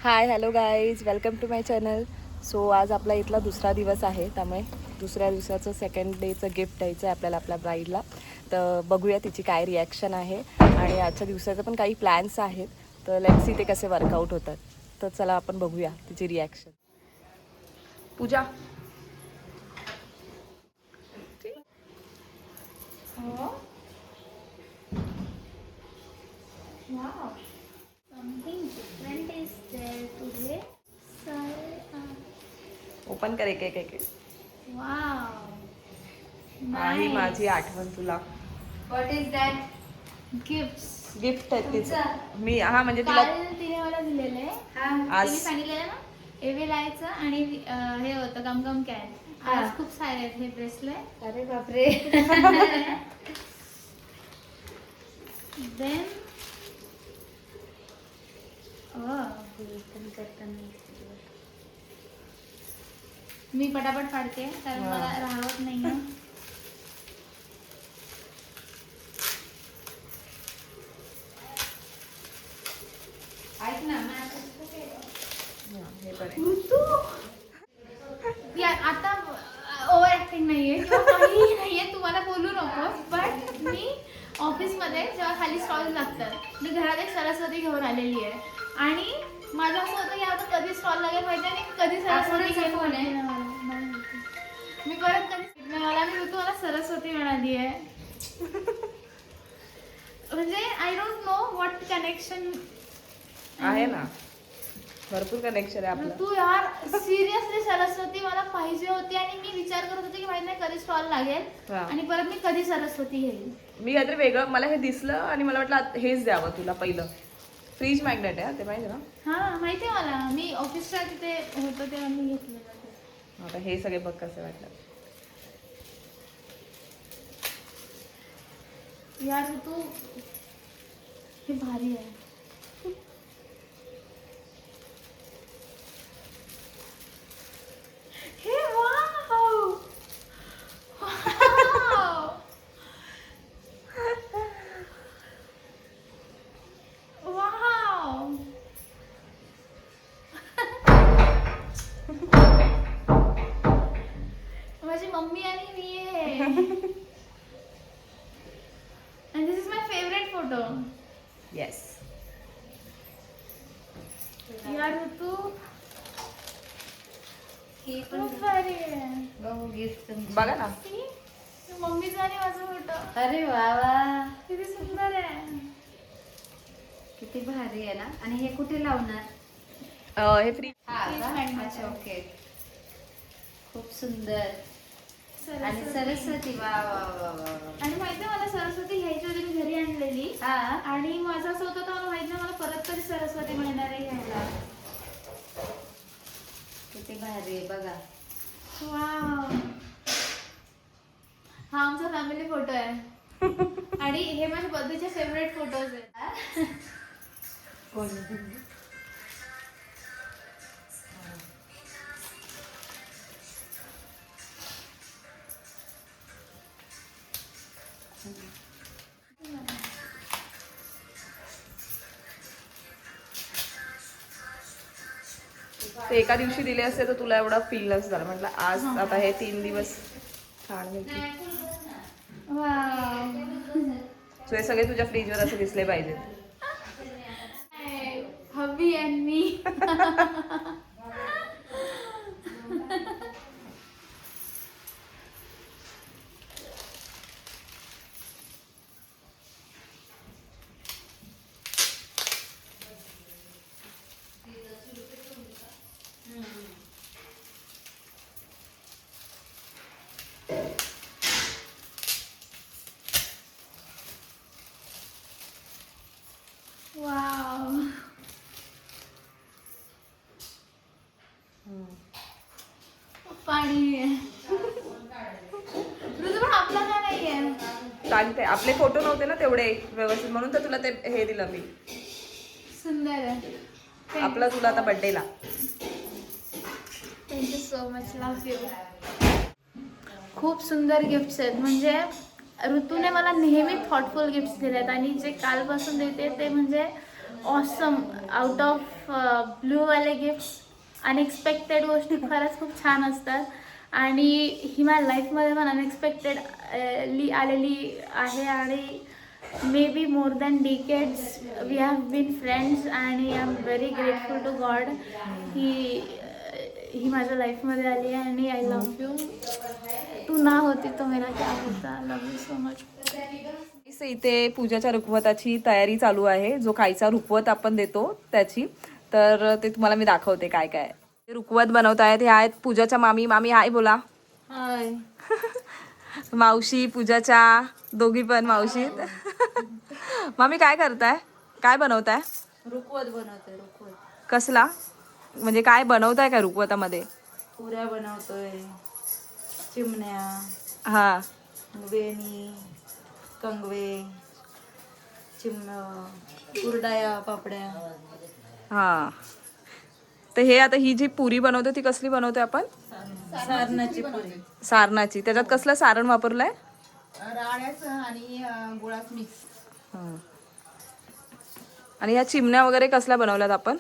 High hello guys, welcome to my channel. So आज आपला इथला दुसरा दिवस आहे, त्यामुळे दुसऱ्या दिवसाचं सेकंड डेचं गिफ्ट द्यायचं आहे आपल्याला आपल्या ब्राईडला. तर बघूया तिची काय रिॲक्शन आहे आणि आजच्या दिवसाचे पण काही प्लॅन्स आहेत. तर लेट्स सी ते कसे वर्कआउट होतात. तर चला आपण बघूया तिची reaction. Pooja Wow, something different is there today. So, open कर एक एक एक एक. wow, ही माझी nice. आठवण तुला What is that? Gifts. Gift आहे तिचं. तुमचं? मी म्हणजे तिला काल तिने मला दिलेलं आहे. आज- तिने सांगितलेलं ना एव्ही लायचं आणि हे होतं गमगम कॅन. आज खूप सारे आहेत हे ब्रेसलेट. अरे बापरे. देन मी पटापट फाडते कारण हा. मला राहत नाहीये. ऐक ना हे बरं आहे. यार आता ओव्हर ऍक्टिंग नाहीये किंवा काहीही नाहीये, तुम्हाला बोलू नको. बट मी ऑफिसमध्ये जेव्हा खाली स्टॉल लागतात मी घरात एक सरस्वती घेऊन आलेली आहे आणि माझं असं होतं की आता कधी स्टॉल लागेल माहिती आणि कधी सरस्वती कोणाचा घेऊन फोन आहे? मी परत कधी मला मी तुम्हाला सरस्वती मिळाली आहे. म्हणजे I don't know what connection आहे ना, भरपूर कनेक्शन आहे आपलं. तू यार सिरियसली सरस्वती मला पाहिजे होती आणि मी विचार करत होते की माहित नाही कधी स्टॉल लागेल हा. आणि परत मी कधी सरस्वती घेईल. मी काहीतरी वेगळं, मला हे दिसलं आणि मला वाटलं हेच द्यावं तुला. पहिलं फ्रीज मॅग्नेट आहे, ते माहिती ना. हा माहिती आहे मला, मी ऑफिसच्या तिथे होतं तेव्हा मी घेतलेलं ते. आता हे सगळे बघ कसे वाटलं. यार तू हे भारी आहे. हे वाव वाव. माझी मम्मी आणि मी आहे. And this is my favorite photo. Yes. यार तू हे पण खूप भारी आहे. गहू गिफ्ट बघा ना. See? मम्मीचा आणि माझा फोटो अरे वा वा, किती सुंदर आहे. किती भारी आहे ना. आणि हे कुठे लावणार? हे फ्री. हा Please का? find my अच्छा, child. ओके. खूप सुंदर. आणि सरस्वती. सरस्वती. वा वा वा वा वा. आणि माहितीये मला सरस्वती घ्यायची होती, मी घरी आणलेली हा आणि माझं असं होतं तर मला माहित नाही मला परत कधी सरस्वती मिळणार आहे घ्यायला. किती भारी आहे बघा. वाव. हा आमचा फॅमिली फोटो आहे आणि हे माझे बर्थडेचे फेवरेट फोटोज आहेत. ते एका दिवशी दिले असते तर तुला एवढा फील नसतं झालं. म्हटलं आज आता हे 3 दिवस छान मिळतील. वाव. सो हे सगळे तुझ्या फ्रीजवर असे दिसले पाहिजेत. हबी अँड मी. वाव. पाणी आहे. ऋतू पण आपला का नाही आहे. सांगते, आपले फोटो नव्हते ना तेवढे व्यवस्थित, म्हणून तर तुला ते हे दिलं मी. सुंदर आहे. आपलं तुला आता बर्थडेला. Thank you so much. Love you. खूप सुंदर गिफ्ट्स आहेत. म्हणजे ऋतूने मला नेहमी थॉटफुल गिफ्ट्स दिले आहेत आणि जे कालपासून देते ते म्हणजे ऑसम आउट ऑफ ब्लूवाले गिफ्ट अनएक्सपेक्टेड गोष्टी खरंच खूप छान असतात आणि ही माझ्या लाईफमध्ये पण अनएक्सपेक्टेड आलेली आहे आणि may be more than decades we have been friends आणि I am very grateful to God ही माझ्या लाईफमध्ये आली आहे आणि आय लव्ह यू. तू ना होती तो मेरा क्या होता. Love you so much. इथे पूजाच्या रुखवताची तयारी चालू आहे. जो खायचा रुखवत आपण देतो त्याची, तर ते तुम्हाला मी दाखवते काय काय रुखवत बनवत आहेत. हे आहेत पूजाच्या मामी. मामी हाय बोला. हाय. मावशी पूजाच्या दोघी पण मावशीत. मामी काय करताय, काय बनवताय? रुखवत बनवतोय. रुखवत कसला म्हणजे काय बनवताय काय रुखवतामध्ये? पुऱ्या बनवतोय, चिमण्या, हा वेणी, कंगवे, कुरडाया, पापड्या. हा. तर हे आता ही जी पुरी बनवतो ती कसली बनवतोय आपण? सारणाची पुरी. सारणाची. त्याच्यात कसलं सारण वापरलंय? राळ्याचं आणि गुळाचं मिक्स. हा. आणि ह्या चिमण्या वगैरे कसल्या बनवल्यात आपण?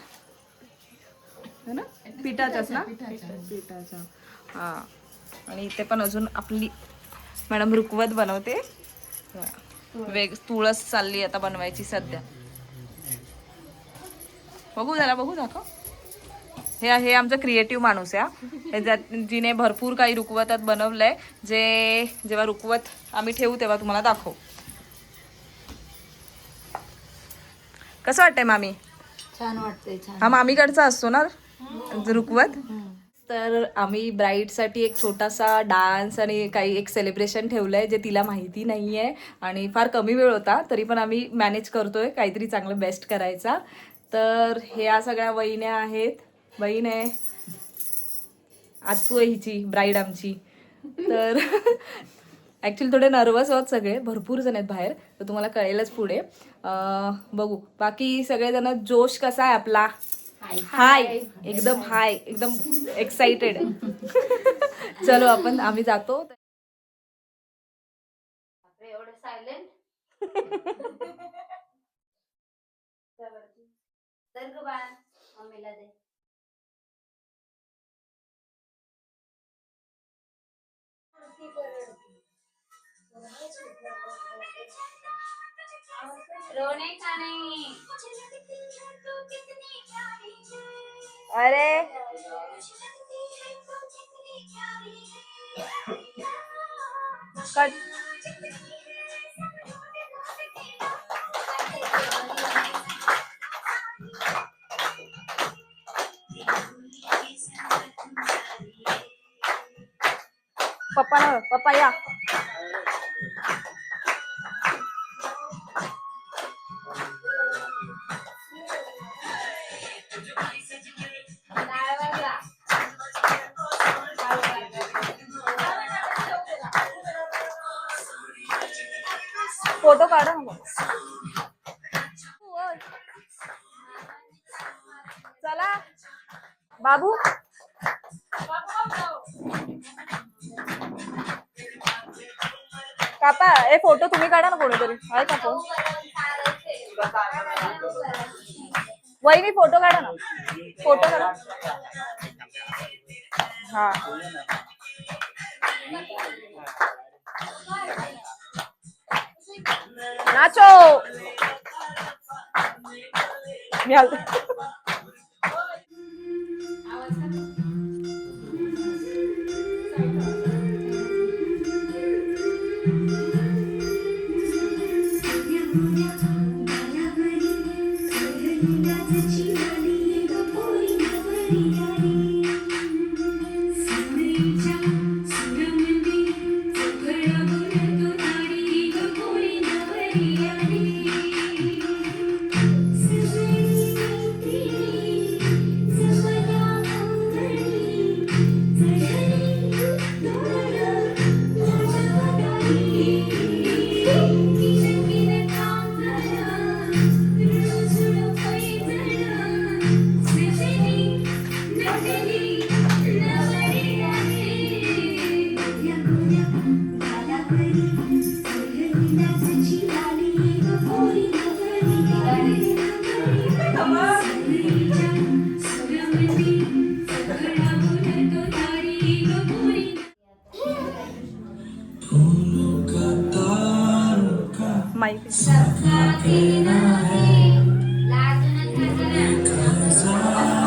है ना, पिठाच्याच ना? पिठाच्या. हा. आणि इथे पण अजून आपली मॅडम रुखवत बनवते. तुळस चालली आता बनवायची सध्या. बघू जरा, बघू दाखव. हे आहे आमचं क्रिएटिव्ह माणूस आहे, जिने भरपूर काही रुखवतात बनवलंय. जे जेव्हा रुखवत आम्ही ठेवू तेव्हा तुम्हाला दाखवू. कसं वाटतंय मामी? छान वाटतंय. छान. हा मामीकडचा असतो ना रुखवत. तर आम्ही ब्राईडसाठी एक छोटासा डान्स आणि काही एक सेलिब्रेशन ठेवलंय जे तिला माहिती नाही आहे आणि फार कमी वेळ होता तरी पण आम्ही मॅनेज करतोय काहीतरी चांगलं बेस्ट करायचा. तर ह्या सगळ्या वहिन्या आहेत. बहीण आहे, आत्तू आहे हिची, ब्राईड आमची. तर ॲक्च्युली थोडे नर्वस आहोत सगळे, भरपूर जण आहेत बाहेर, तर तुम्हाला कळेलच पुढे. बघू. बाकी सगळेजण जोश कसा आहे आपला? हाय, एकदम हाय, एकदम एक्साइटेड. चलो आपण आम्ही जातो. एवढं सायलेंट. तर ग बाळा, मम्मीला दे. रोने का नहीं. अरे कट. पप्पा या. फोटो काढा ना. चला बाबू. कापा ए फोटो तुम्ही काढा ना कोणीतरी. आहे का फोन? वहिनी फोटो काढा ना. फोटो काढा. हा. नाचो. मी आलते.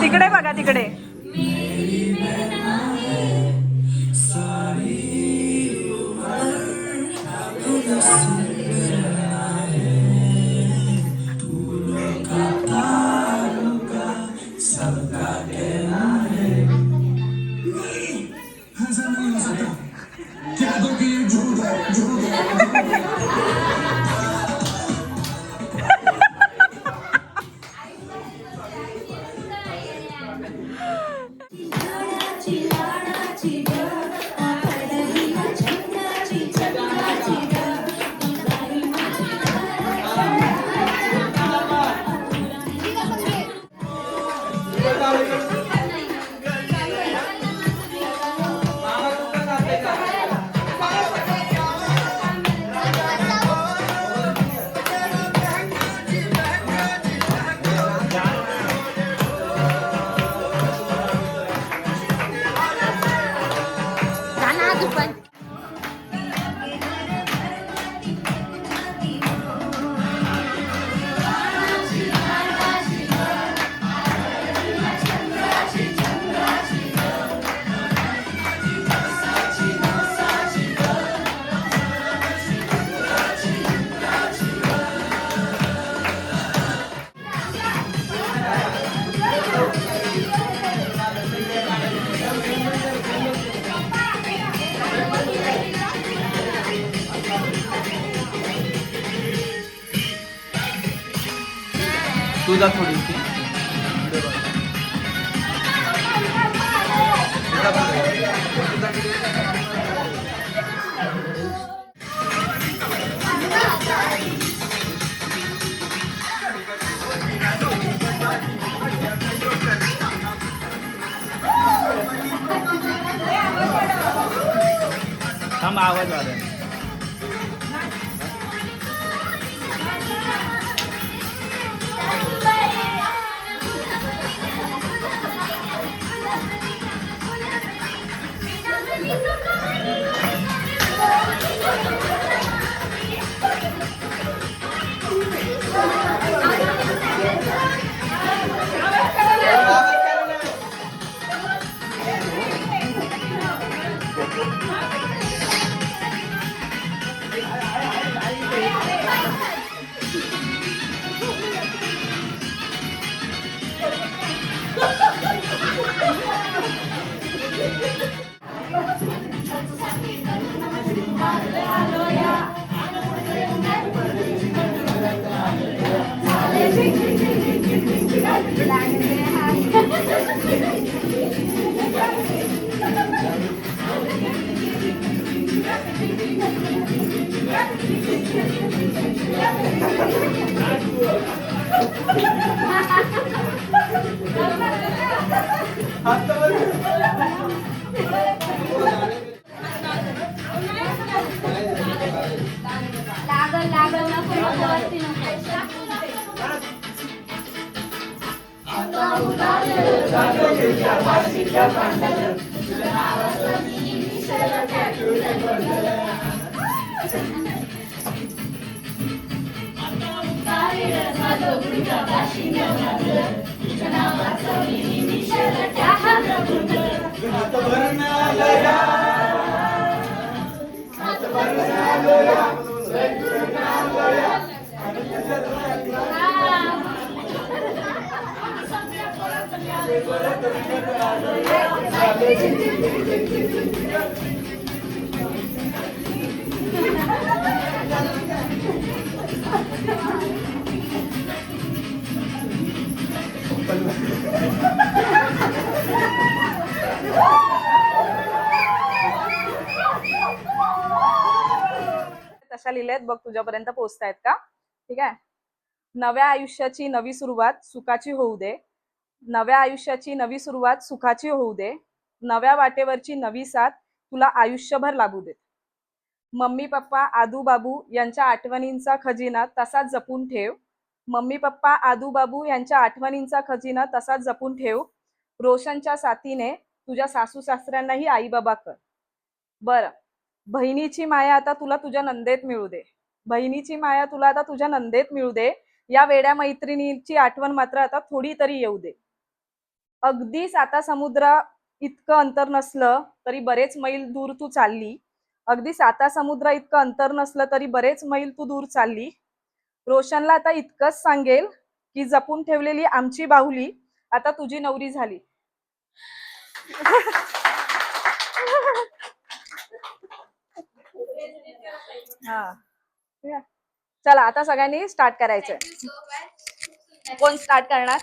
तिकडे बघा तिकडे. तुझा थोडीशी थांब आवाज वाढेल. तशा लिहिल्यात बघ, तुझ्यापर्यंत पोहोचतायत का? ठीक आहे. नव्या आयुष्याची नवी सुरुवात सुखाची होऊ दे. नव्या आयुष्याची नवी सुरुवात सुखाची होऊ दे. नव्या वाटेवरची नवी साथ तुला आयुष्यभर लागू दे. मम्मी पप्पा आदू बाबू यांच्या आठवणींचा खजिना तसाच जपून ठेव. मम्मी पप्पा आदू बाबू यांच्या आठवणींचा खजिना तसाच जपून ठेव. रोशनच्या साथीने तुझ्या सासू सासऱ्यांनाही आई बाबा कर. बरं, बहिणीची माया आता तुला तुझ्या नंदेत मिळू दे. बहिणीची माया तुला आता तुझ्या नंदेत मिळू दे. या वेड्या मैत्रिणीची आठवण मात्र आता थोडी तरी येऊ दे. अगदी साता समुद्रा इतकं अंतर नसलं तरी बरेच मैल दूर तू चालली. अगदी साता समुद्रा इतकं अंतर नसलं तरी बरेच मैल तू दूर चालली. रोशनला आता इतकंच सांगेल की जपून ठेवलेली आमची बाहुली आता तुझी नवरी झाली. हा, चला आता सगळ्यांनी स्टार्ट करायचंय. कोण स्टार्ट करणार?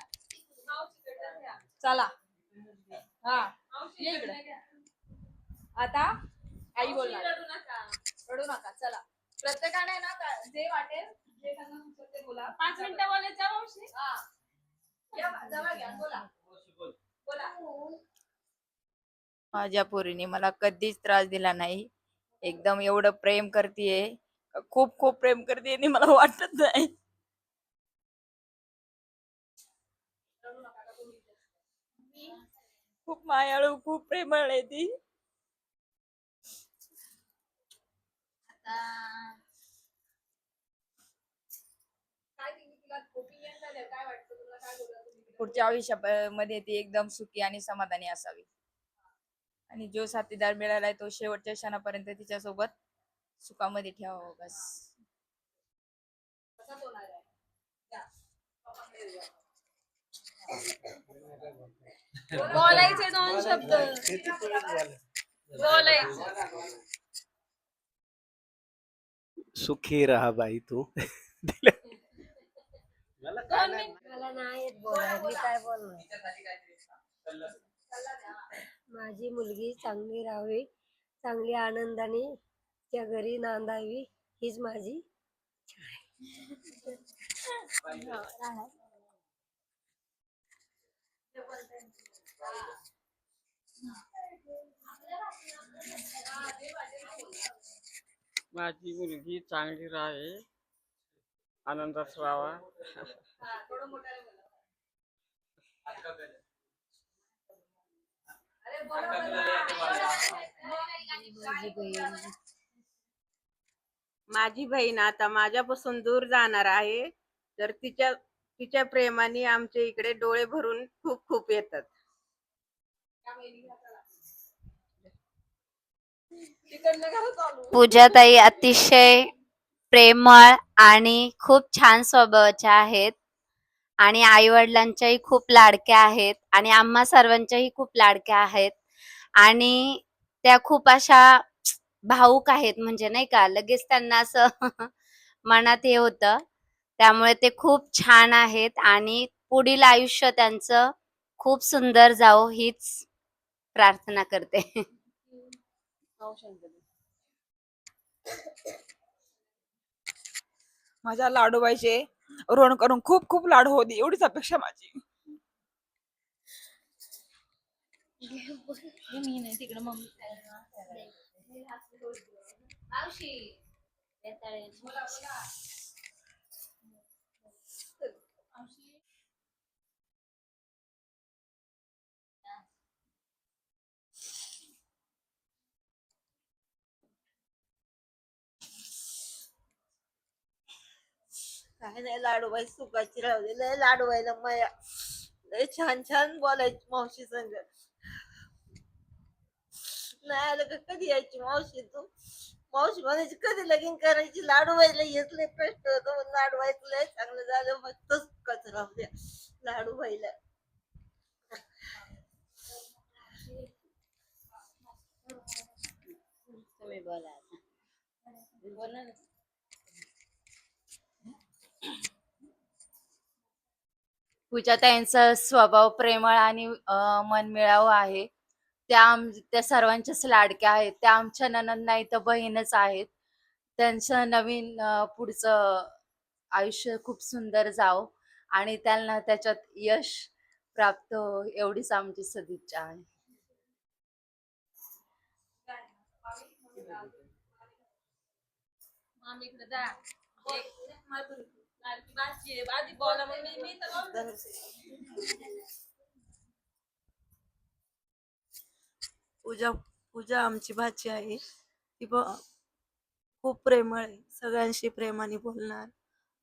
चला. हा, ये इकडे. आता आई बोलणार. रडू नका. चला, प्रत्येकाने ना जे वाटेल जे त्यांना सुचत ते बोला. 5 मिनिटं बोलायचं मावशी. हा, या जवळ घ्या. बोला बोला. माझ्या पोरीने मला कधीच त्रास दिला नाही. एकदम एवढं प्रेम करतीये, खूप खूप प्रेम करते आणि मला वाटत नाही. खूप मायाळू, खूप प्रेमळ आहे ती. काय तिला ओपिनियन काय काय वाटतं तुला? काय बोलला तुम्ही? पुढच्या आयुष्यामध्ये ती एकदम सुखी आणि समाधानी असावी. आणि जो साथीदार मिळालाय तो शेवटच्या क्षणापर्यंत तिच्यासोबत सुखामध्ये ठेवावं बस. कसं होणार आहे? या. बोलायचे 2 शब्द. बोलायचे. सुखी रहा बाई तू. मला नाही येत बोलायला. मी काय बोलणार? माझी मुलगी चांगली राहावी, चांगली आनंदाने त्या घरी नांदावी, हीच माझी इच्छा आहे. माझी मुलगी चांगली राहावी, आनंदात राहावा. माझी बहीण आता माझ्यापासून दूर जाणार आहे, तर तिच्या तिच्या प्रेमाने आमच्या इकडे डोळे भरून खूप खूप येतात. पूजाताई अतिशय प्रेमळ आणि खूप छान स्वभावाच्या आहेत आणि आई वडिलांच्याही खूप लाडक्या आहेत आणि आम्हा सर्वांच्याही खूप लाडक्या आहेत आणि त्या खूप अशा भावूक आहेत, म्हणजे नाही का, लगेच त्यांना असं मनात हे होतं. त्यामुळे ते खूप छान आहेत आणि पुढील आयुष्य त्यांचं खूप सुंदर जावो हीच प्रार्थना करते. माझ्या लाडोबाईचे ऋण करून खूप खूप लाड होते, एवढीच अपेक्षा माझी. काय नाही, लाडूबाई सुखाची राहू दे. लय लाडूबाईला माया, लय छान छान बोलायची मावशी संग. नाही आलं का कधी यायची मावशी तू? मावशी म्हणायची कधी लगीन करायची? लाडूबाईला येत लय कष्ट होतं, पण लाडूबाईचं लय चांगलं झालं. फक्त सुखाच राहू द्या लाडूबाईला. तुम्ही बोला आता. बोला ना. पूजाताईंचा स्वभाव प्रेमळ आणि मनमिळावू आहे. त्या सर्वांच्याच लाडक्या आहेत. त्या आमच्या नणंद नाही तर बहीणच आहेत. त्यांचं नवीन पुढचं आयुष्य खूप सुंदर जावो आणि त्यांना त्याच्यात यश प्राप्त हो, एवढीच आमची सदिच्छा आहे. पूजा पूजा आमची भाची आहे. ती खूप प्रेमळ आहे, सगळ्यांशी प्रेमाने बोलणार,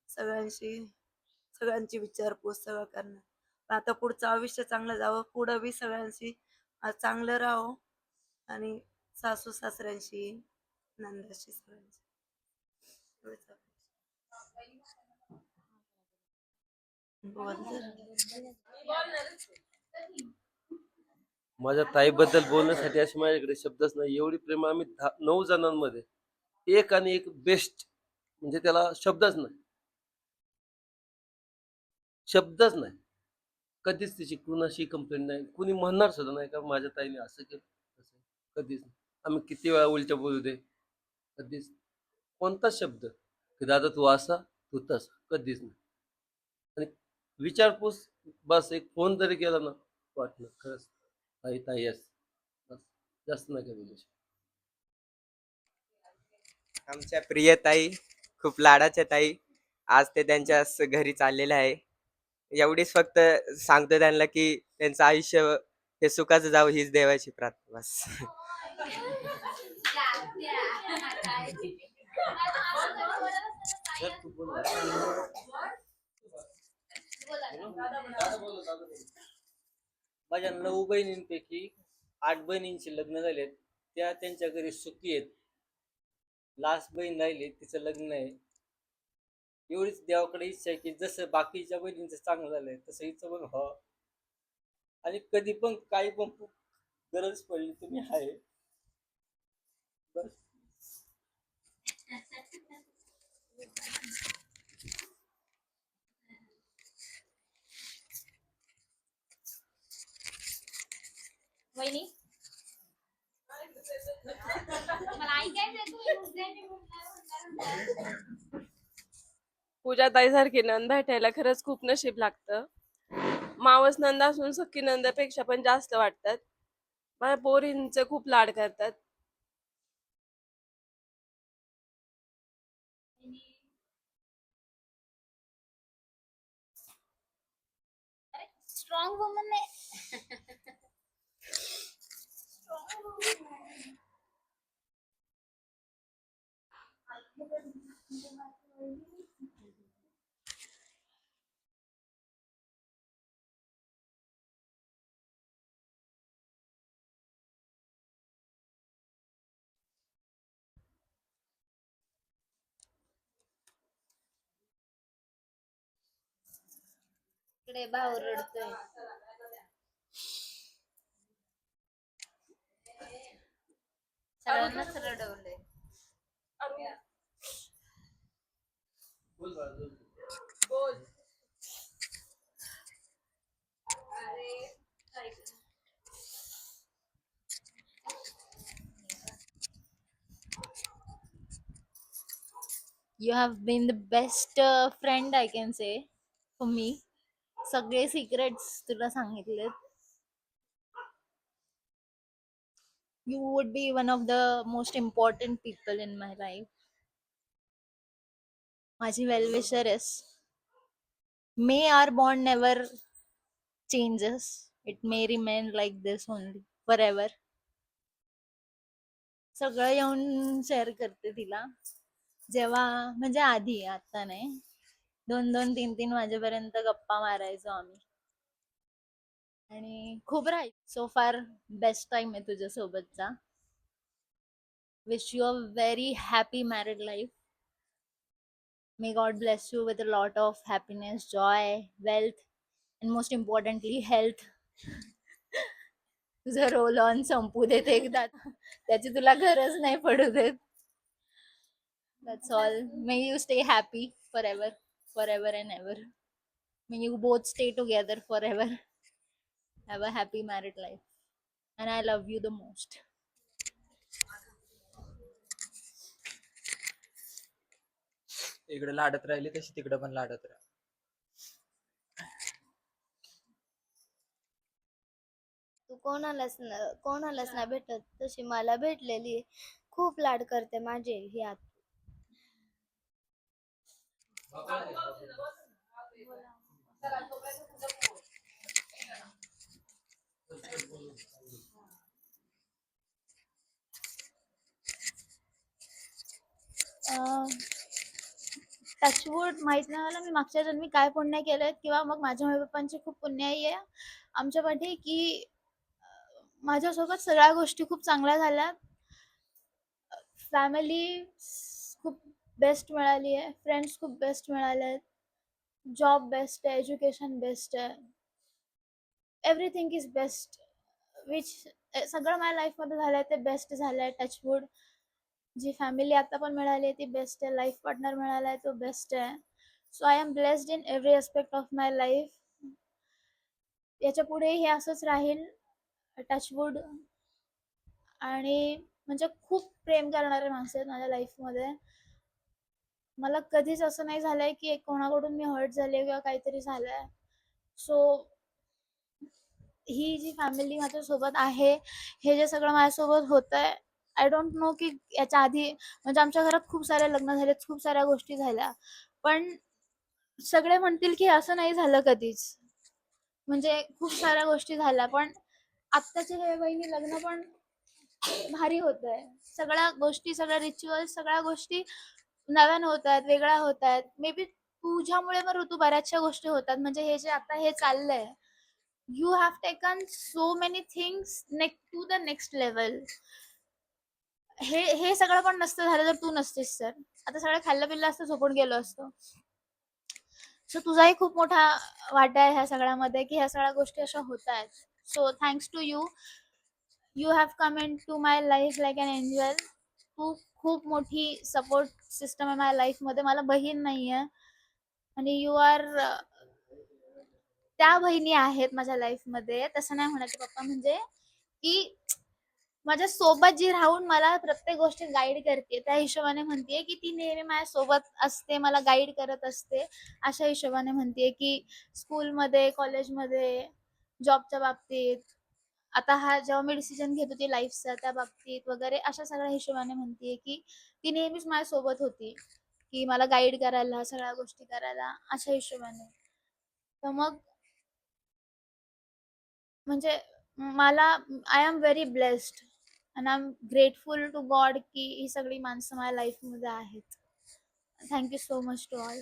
सगळ्यांची विचारपूस सगळं करणार. पण आता पुढचं आयुष्य चांगलं जावं, पुढं बी सगळ्यांशी चांगलं राहावं आणि सासू सासऱ्यांशी नंदाशी सगळ्यांशी एवढंच बोल. माझ्या ताईबद्दल बोलण्यासाठी असे माझ्याकडे शब्दच नाही. एवढी प्रेम आम्ही 9 जणांमध्ये एक आणि एक बेस्ट, म्हणजे त्याला शब्दच नाही. कधीच तिची कुणाशी कंप्लेंट नाही, कुणी म्हणणार सुद्धा नाही का माझ्या ताईने असं केलं तसं. कधीच नाही. आम्ही किती वेळा उलट्या बोलू दे, कधीच कोणताच शब्द की दादा तू असा तू तसा, कधीच नाही. आणि विचारपूस, बस एक फोन जरी केला ना, वाटलं खरंच ताई ताई असं, बस जास्त नाही काही बोलू शकत. आमच्या प्रिय ताई, खूप लाडाच्या ताई, आज ते त्यांच्या घरी चाललेले आहे. एवढीच फक्त सांगतो त्यांना की त्यांचं आयुष्य हे सुखाचं जावं, हीच देवाची प्रार्थना बस. माझ्या 9 बहिणींपैकी 8 बहिणींचे लग्न झालेत, त्या त्यांच्या घरी सुखी आहेत. लास्ट बहीण राहिली, तिचं लग्न आहे. एवढीच देवाकडे इच्छा आहे की जसं बाकीच्या बहिणींचं चांगलं झालंय तसं हिचं पण व्हावं. आणि कधी पण काही पण गरज पडली तुम्ही आहे बस. वहिनी मला ऐकायचंय तुम्ही मुद्द्याने म्हणणार. पूजा ताईसारखी नंद भेटायला खरंच खूप नशीब लागतं. मावस नंद असून सख्खी नंदापेक्षा पण जास्त वाटतात. माझ्या पोरींचे खूप लाड करतात. स्ट्रॉंग वुमन आहे. इकडे भाऊ रडतोय. सगळ्यांनाच रडवलंय. You have been the best friend I can say for me. सगळे सिक्रेट्स तुला सांगितलेत. You would be one of the most important people in my life. माझी well wisher is. May our bond never changes. It may remain like this only forever. सगळं येऊन share करते तिला. जेव्हा म्हणजे आधी, आता नाही, 2-2, 3-3 वाजेपर्यंत गप्पा मारायचो आम्ही आणि खूप राहायचो. सो फार बेस्ट टाइम आहे तुझ्या सोबतचा. Wish you a very happy married life. May God bless you with a lot of happiness, Joy, wealth and most importantly health. तुझं रोल ऑन संपू देत एकदा, त्याची तुला गरज नाही पडू देत. That's all. May you stay happy forever, forever and ever. May you both stay together forever. Have a happy married life. And I love you the most. इकडे लाडत राहिली तशी तिकडे पण लाडत राहा. तू कोणालाच नाही भेटत तशी मला भेटलेली. खूप लाड करते माझे ही आत. टचवूड माहित नाही मला मी मागच्या जन्मी काय पुण्य केलंय किंवा मग माझ्या आई बाबांची खूप पुण्याई आहे आमच्या पाठी की माझ्यासोबत सगळ्या गोष्टी खूप चांगल्या झाल्या. फॅमिली खूप बेस्ट मिळाली आहे, फ्रेंड्स खूप बेस्ट मिळाले आहेत, जॉब बेस्ट आहे, एज्युकेशन बेस्ट आहे, एव्हरीथिंग इज बेस्ट विच सगळं माझ्या लाईफमध्ये झालं आहे ते बेस्ट झालं आहे. टचवूड जी फॅमिली आता पण मिळाली आहे ती बेस्ट आहे, लाईफ पार्टनर मिळाला आहे तो बेस्ट आहे. So I am blessed in every aspect of my life. याच्या पुढे हे असंच राहील टचवूड. आणि म्हणजे खूप प्रेम करणारे माणसं आहेत माझ्या लाईफमध्ये. मला कधीच असं नाही झालंय की कोणाकडून मी हर्ट झाले किंवा काहीतरी झालंय. सो ही जी फॅमिली माझ्यासोबत आहे, हे जे सगळं माझ्यासोबत होतंय, आय डोंट नो की याच्या आधी म्हणजे आमच्या घरात खूप सारे लग्न झाले, खूप साऱ्या गोष्टी झाल्या, पण सगळे म्हणतील की असं नाही झालं कधीच. म्हणजे खूप साऱ्या गोष्टी झाल्या, पण आत्ताचे हे बहिणी लग्न पण भारी होत आहे. सगळ्या गोष्टी, सगळ्या रिच्युअल्स, सगळ्या गोष्टी नव्यानं होत आहेत, वेगळ्या होत आहेत. मे बी तुझ्यामुळे पण ऋतू बऱ्याचशा गोष्टी होतात. म्हणजे हे जे आता हे चाललंय, you have taken so many things to the next level. हे हे सगळं पण नसतं झालं जर तू नसतीस तर. आता सगळं खाल्लं पिल्लं असतं, झोपून गेलो असतो. सो तुझाही खूप मोठा वाटा आहे ह्या सगळ्यामध्ये की ह्या सगळ्या गोष्टी अशा होत आहेत. So thanks to you. You have come into my life like an angel. तू खूप मोठी सपोर्ट सिस्टम आहे माझ्या लाईफमध्ये. मला बहीण नाही आहे आणि यू आर त्या बहिणी आहेत माझ्या लाईफमध्ये. तसं नाही म्हणायचं पप्पा, म्हणजे की माझ्या सोबत जी राहून मला प्रत्येक गोष्टीत गाईड करते, त्या हिशोबाने म्हणतेय की ती नेहमी माझ्या सोबत असते, मला गाईड करत असते. अशा हिशोबाने म्हणतेय की स्कूलमध्ये, कॉलेजमध्ये, जॉबच्या बाबतीत, आता हा जेव्हा मी डिसिजन घेत होती लाईफचा त्या बाबतीत वगैरे, अशा सगळ्या हिशोबाने म्हणतेय की ती नेहमीच माझ्यासोबत होती, की मला गाईड करायला, सगळ्या गोष्टी करायला, अशा हिशोबाने. तर मग म्हणजे मला I am very blessed and I am grateful to God की ही सगळी माणसं माझ्या लाईफमध्ये आहेत. Thank you so much to all.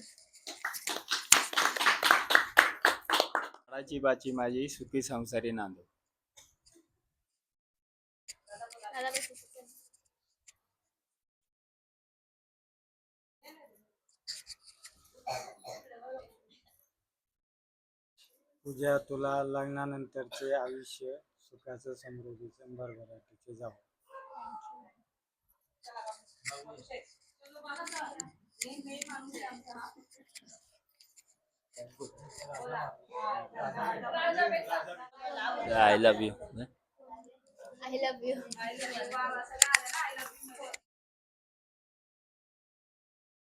बाची बाची माझी सुखी संसारी नांदो. तुझ्या तुला लग्नानंतरचे आयुष्य सुखाचं समृद्धीचं भरभराटीचे जावो. I love you. I love you.